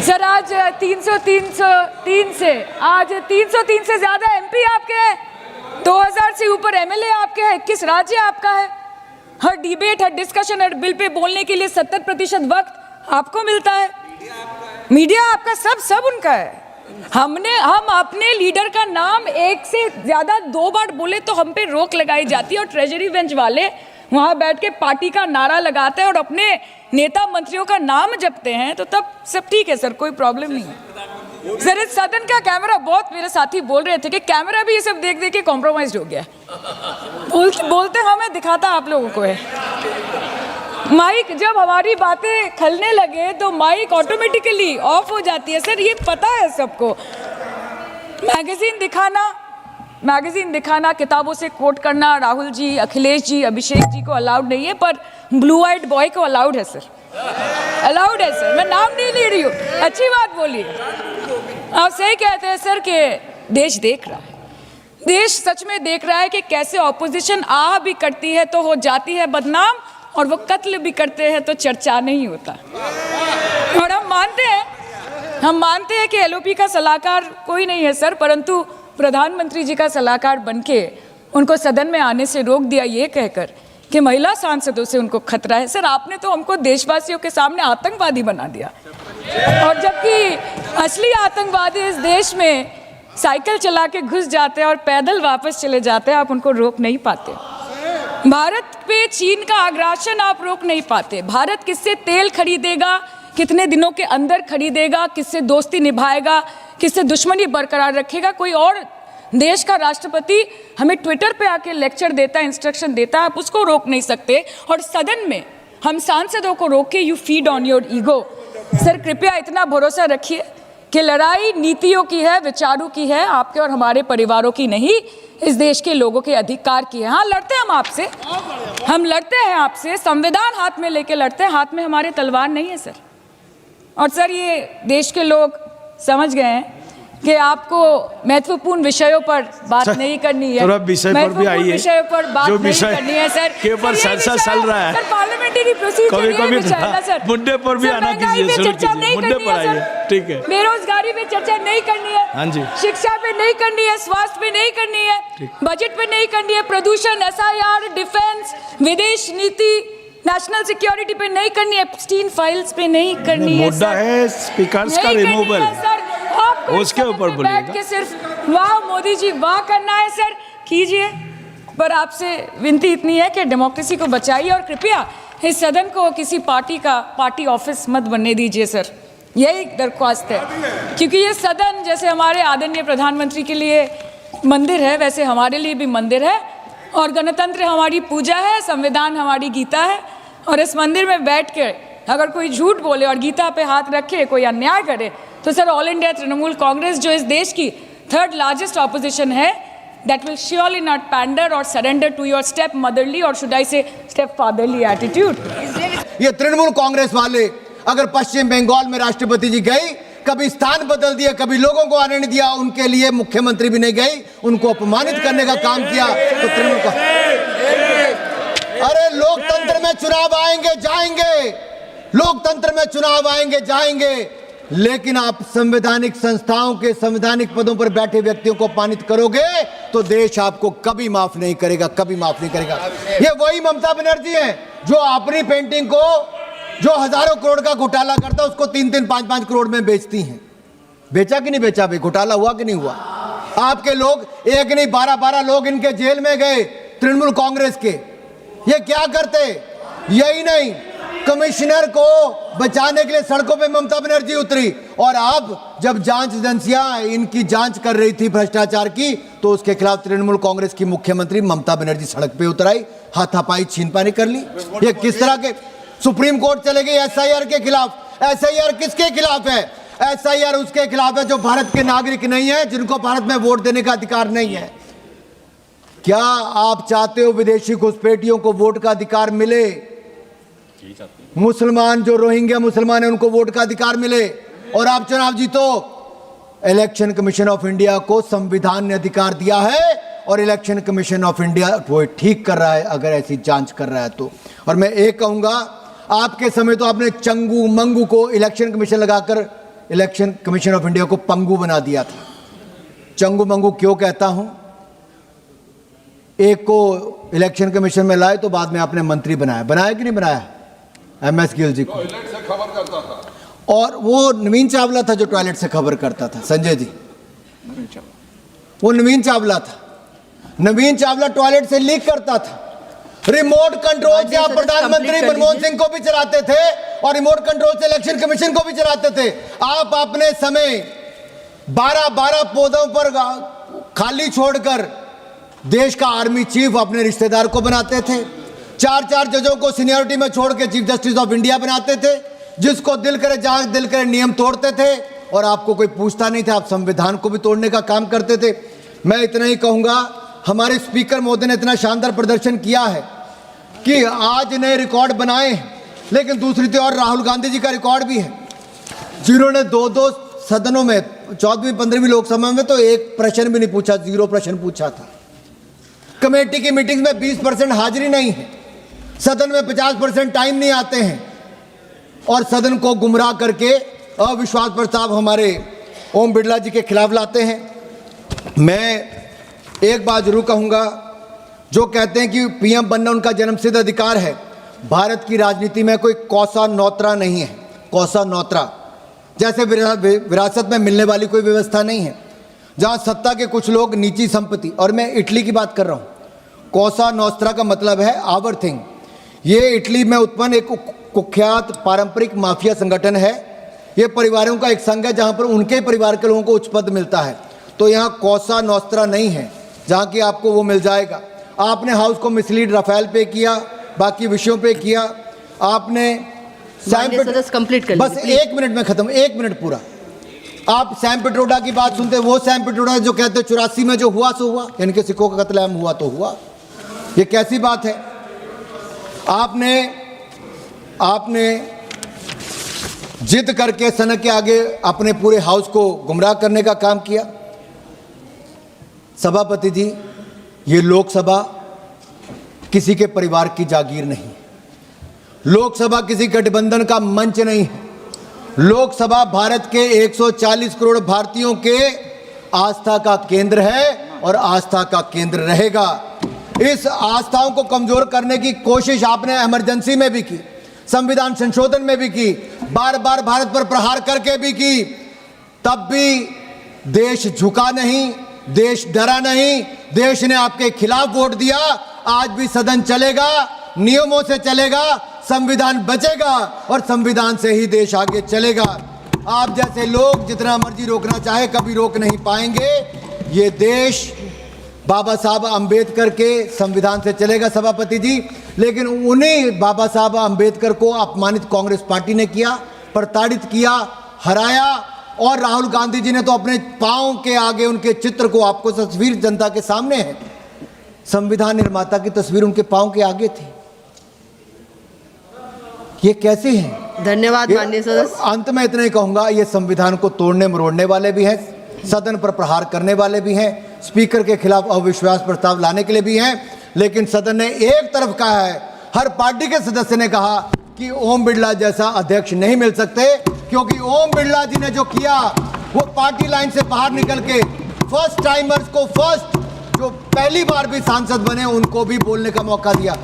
Sir आज 303 से ज्यादा एमपी आपके हैं, 2000 से ऊपर एमएलए आपके हैं, 21 राज्य आपका है। हर डिबेट, हर डिस्कशन, हर बिल पे बोलने के लिए 70% वक्त आपको मिलता है। मीडिया आपका, सब उनका है। हम अपने लीडर का नाम एक से ज्यादा 2 बार बोले तो हम पे रोक लगाई जाती है, और ट्रेजरी बेंच वाले वहां बैठ के पार्टी का नारा लगाते हैं और अपने नेता मंत्रियों का नाम जपते हैं, तो तब सब ठीक है सर, कोई प्रॉब्लम नहीं है। सर इस सदन का कैमरा, बहुत मेरे साथी बोल रहे थे कि कैमरा भी ये सब देख देख के कॉम्प्रोमाइज हो गया। बोलते हमें दिखाता आप लोगों को है। माइक जब हमारी बातें खलने लगे तो माइक ऑटोमेटिकली ऑफ हो जाती है सर, ये पता है सबको। मैगजीन दिखाना, किताबों से कोट करना राहुल जी, अखिलेश जी, अभिषेक जी को अलाउड नहीं है, पर ब्लू आइड बॉय को अलाउड है सर, अलाउड है सर। मैं नाम नहीं ले रही हूँ, अच्छी बात बोलिए। आप सही कहते हैं सर कि देश देख रहा है, देश सच में देख रहा है कि कैसे ऑपोजिशन आह भी करती है तो हो जाती है बदनाम, और वो कत्ल भी करते हैं तो चर्चा नहीं होता। और हम मानते हैं कि एलओपी का सलाहकार कोई नहीं है सर, परंतु प्रधानमंत्री जी का सलाहकार बनके उनको सदन में आने से रोक दिया ये कहकर कि महिला सांसदों से उनको खतरा है। सर आपने तो हमको देशवासियों के सामने आतंकवादी बना दिया, और जबकि असली आतंकवादी इस देश में साइकिल चला के घुस जाते हैं और पैदल वापस चले जाते हैं, आप उनको रोक नहीं पाते। भारत पे चीन का आग्रासन आप रोक नहीं पाते। भारत किससे तेल खरीदेगा, कितने दिनों के अंदर खरीदेगा, किससे दोस्ती निभाएगा, किससे दुश्मनी बरकरार रखेगा, कोई और देश का राष्ट्रपति हमें ट्विटर पे आके लेक्चर देता है, इंस्ट्रक्शन देता है, आप उसको रोक नहीं सकते। और सदन में हम सांसदों को रोक के you feed on your ego. Sir कृपया इतना भरोसा रखिए कि लड़ाई नीतियों की है, विचारों की है, आपके और हमारे परिवारों की नहीं, इस देश के लोगों के अधिकार की है। हाँ लड़ते हैं हम आपसे, हम लड़ते हैं आपसे, संविधान हाथ में लेके लड़ते हैं, हाथ में हमारे तलवार नहीं है सर। और सर ये देश के लोग समझ गए हैं कि आपको महत्वपूर्ण विषयों पर बात नहीं करनी है, महत्वपूर्ण विषयों पर बात नहीं करनी है सर, के ऊपर चर्चा चल रहा है सर, पार्लियामेंटरी प्रोसीजर कभी सर, मुद्दे पर भी आना कीजिए, चर्चा नहीं करनी है सर, ठीक है। बेरोजगारी पे चर्चा नहीं करनी है, हाँ जी, शिक्षा पे नहीं करनी है, स्वास्थ्य पे नहीं करनी है, बजट पे नहीं करनी है, प्रदूषण, एसआईआर, डिफेंस, विदेश नीति, नेशनल सिक्योरिटी पे नहीं करनी है, एप्स्टीन फाइल्स पे नहीं करनी है। मुद्दा है स्पीकर्स का रिमूवल, उसके ऊपर बैठ के सिर्फ वाह मोदी जी वाह करना है सर, कीजिए। पर आपसे विनती इतनी है कि डेमोक्रेसी को बचाइए और कृपया इस सदन को किसी पार्टी ऑफिस मत बनने दीजिए सर, यही दरख्वास्त है। क्योंकि ये सदन जैसे हमारे आदरणीय प्रधानमंत्री के लिए मंदिर है, वैसे हमारे लिए भी मंदिर है, और गणतंत्र हमारी पूजा है, संविधान हमारी गीता है। और इस मंदिर में बैठ के अगर कोई झूठ बोले और गीता पे हाथ रखे, कोई अन्याय करे, तो sir all India Trinamool Congress जो इस देश की 3rd लार्जेस्ट ऑपोजिशन है, that will surely not pander और surrender to your step motherly और should I say step fatherly attitude. ये तृणमूल कांग्रेस वाले अगर पश्चिम बंगाल में राष्ट्रपति जी गई, कभी स्थान बदल दिया, कभी लोगों को आने नहीं दिया, उनके लिए मुख्यमंत्री भी नहीं गई, उनको अपमानित करने का काम किया, तो तृणमूल का अरे लोकतंत्र में चुनाव आएंगे जाएंगे, लोकतंत्र में चुनाव आएंगे जाएंगे, लेकिन आप संवैधानिक संस्थाओं के संवैधानिक पदों पर बैठे व्यक्तियों को अपमानित करोगे तो देश आपको कभी माफ नहीं करेगा, कभी माफ नहीं करेगा। ये वही ममता बनर्जी है जो अपनी पेंटिंग को जो हजारों करोड़ का घोटाला करता है उसको 3-3, 5-5 करोड़ में बेचती हैं। बेचा कि नहीं बेचा भाई, घोटाला हुआ कि नहीं हुआ? आपके लोग एक नहीं 12-12 लोग इनके जेल में गए तृणमूल कांग्रेस के। ये क्या करते? यही नहीं, कमिश्नर को बचाने के लिए सड़कों पे ममता बनर्जी उतरी, और अब जब जांच एजेंसियां इनकी जांच कर रही थी भ्रष्टाचार की, तो उसके खिलाफ तृणमूल कांग्रेस की मुख्यमंत्री ममता बनर्जी सड़क पे उतर आई, हाथापाई छीनपानी कर ली। ये किस तरह के? सुप्रीम कोर्ट चले गई एसआईआर के खिलाफ। एसआईआर किसके खिलाफ है? एसआईआर उसके खिलाफ है जो भारत के नागरिक नहीं है, जिनको भारत में वोट देने का अधिकार नहीं है। क्या आप चाहते हो विदेशी घुसपैठियों को वोट का अधिकार मिले? मुसलमान जो रोहिंग्या मुसलमान है उनको वोट का अधिकार मिले, और आप चुनाव जीतो? इलेक्शन कमीशन ऑफ इंडिया को संविधान ने अधिकार दिया है, और इलेक्शन कमीशन ऑफ इंडिया वो ठीक कर रहा है अगर ऐसी जांच कर रहा है तो। और मैं एक कहूंगा, आपके समय तो आपने चंगू मंगू को इलेक्शन कमीशन लगाकर इलेक्शन कमीशन ऑफ इंडिया को पंगु बना दिया था। चंगू मंगू क्यों कहता हूं? एक को इलेक्शन कमीशन में लाए तो बाद में आपने मंत्री बनाया कि नहीं बनाया? MS गिल जी को टॉयलेट से खबर करता था। और वो नवीन चावला था जो टॉयलेट से खबर करता था। संजय जी, वो नवीन चावला था। नवीन चावला टॉयलेट से लीक करता था। रिमोट कंट्रोल से आप प्रधानमंत्री मनमोहन सिंह को भी चलाते थे और रिमोट कंट्रोल से इलेक्शन कमीशन को भी चलाते थे। आप अपने समय 12-12 पदों पर खाली छोड़कर देश का आर्मी चीफ अपने रिश्तेदार को बनाते थे। 4-4 जजों को सीनियरिटी में छोड़ के चीफ जस्टिस ऑफ इंडिया बनाते थे। जिसको दिल करे जहां दिल करे नियम तोड़ते थे और आपको कोई पूछता नहीं था। आप संविधान को भी तोड़ने का काम करते थे। मैं इतना ही कहूंगा, हमारे स्पीकर महोदय ने इतना शानदार प्रदर्शन किया है कि आज नए रिकॉर्ड बनाए हैं, लेकिन दूसरी तरफ राहुल गांधी जी का रिकॉर्ड भी है, जिन्होंने 2-2 सदनों में 14वीं 15वीं लोकसभा में तो एक प्रश्न भी नहीं पूछा, 0 प्रश्न पूछा था। कमेटी की मीटिंग में 20% हाजिरी नहीं है, सदन में 50% टाइम नहीं आते हैं और सदन को गुमराह करके अविश्वास प्रस्ताव हमारे ओम बिरला जी के खिलाफ लाते हैं। मैं एक बात जरूर कहूंगा, जो कहते हैं कि PM बनना उनका जन्मसिद्ध अधिकार है, भारत की राजनीति में कोई कौसा नौतरा नहीं है। कौसा नौतरा जैसे विरासत में मिलने वाली कोई व्यवस्था नहीं है, जहां सत्ता के कुछ लोग निजी संपत्ति, और मैं इटली की बात कर रहा हूं। कौसा नौस्त्रा का मतलब है आवर थिंग। ये इटली में उत्पन्न एक कुख्यात पारंपरिक माफिया संगठन है। ये परिवारों का एक संघ है जहां पर उनके परिवार के लोगों को उच्च पद मिलता है। तो यहाँ कौसा नौस्त्रा नहीं है जहां की आपको वो मिल जाएगा। आपने हाउस को मिसलीड राफेल पे किया, बाकी विषयों पे किया। आपने कंप्लीट कर बस 1 मिनट में खत्म, 1 मिनट पूरा। आप सैम पिट्रोडा की बात सुनते, वो सैम पिट्रोडा जो कहते 84 में जो हुआ सो हुआ, यानी कि सिखों का कत्लेआम हुआ तो हुआ। ये कैसी बात है? आपने जिद करके सनक के आगे अपने पूरे हाउस को गुमराह करने का काम किया। सभापति जी, ये लोकसभा किसी के परिवार की जागीर नहीं, लोकसभा किसी गठबंधन का मंच नहीं है। लोकसभा भारत के 140 करोड़ भारतीयों के आस्था का केंद्र है और आस्था का केंद्र रहेगा। इस आस्थाओं को कमजोर करने की कोशिश आपने इमरजेंसी में भी की, संविधान संशोधन में भी की, बार बार भारत पर प्रहार करके भी की। तब भी देश झुका नहीं, देश डरा नहीं, देश ने आपके खिलाफ वोट दिया। आज भी सदन चलेगा, नियमों से चलेगा, संविधान बचेगा और संविधान से ही देश आगे चलेगा। आप जैसे लोग जितना मर्जी रोकना चाहे कभी रोक नहीं पाएंगे। ये देश बाबा साहब अंबेडकर के संविधान से चलेगा सभापति जी, लेकिन उन्हीं बाबा साहब अंबेडकर को अपमानित कांग्रेस पार्टी ने किया, प्रताड़ित किया, हराया। और राहुल गांधी जी ने तो अपने पांव के आगे उनके चित्र को, आपको तस्वीर जनता के सामने है, संविधान निर्माता की तस्वीर उनके पांव के आगे थी। ये कैसे है? धन्यवाद माननीय सदस्य। अंत में इतना ही कहूंगा, ये संविधान को तोड़ने मरोड़ने वाले भी हैं, सदन पर प्रहार करने वाले भी हैं, स्पीकर के खिलाफ अविश्वास प्रस्ताव लाने के लिए भी हैं। लेकिन सदन ने एक तरफ कहा है, हर पार्टी के सदस्य ने कहा कि ओम बिरला जैसा अध्यक्ष नहीं मिल सकते, क्योंकि ओम बिरला जी ने जो किया वो पार्टी लाइन से बाहर निकल के फर्स्ट टाइमर्स को, जो पहली बार भी सांसद बने उनको भी बोलने का मौका दिया।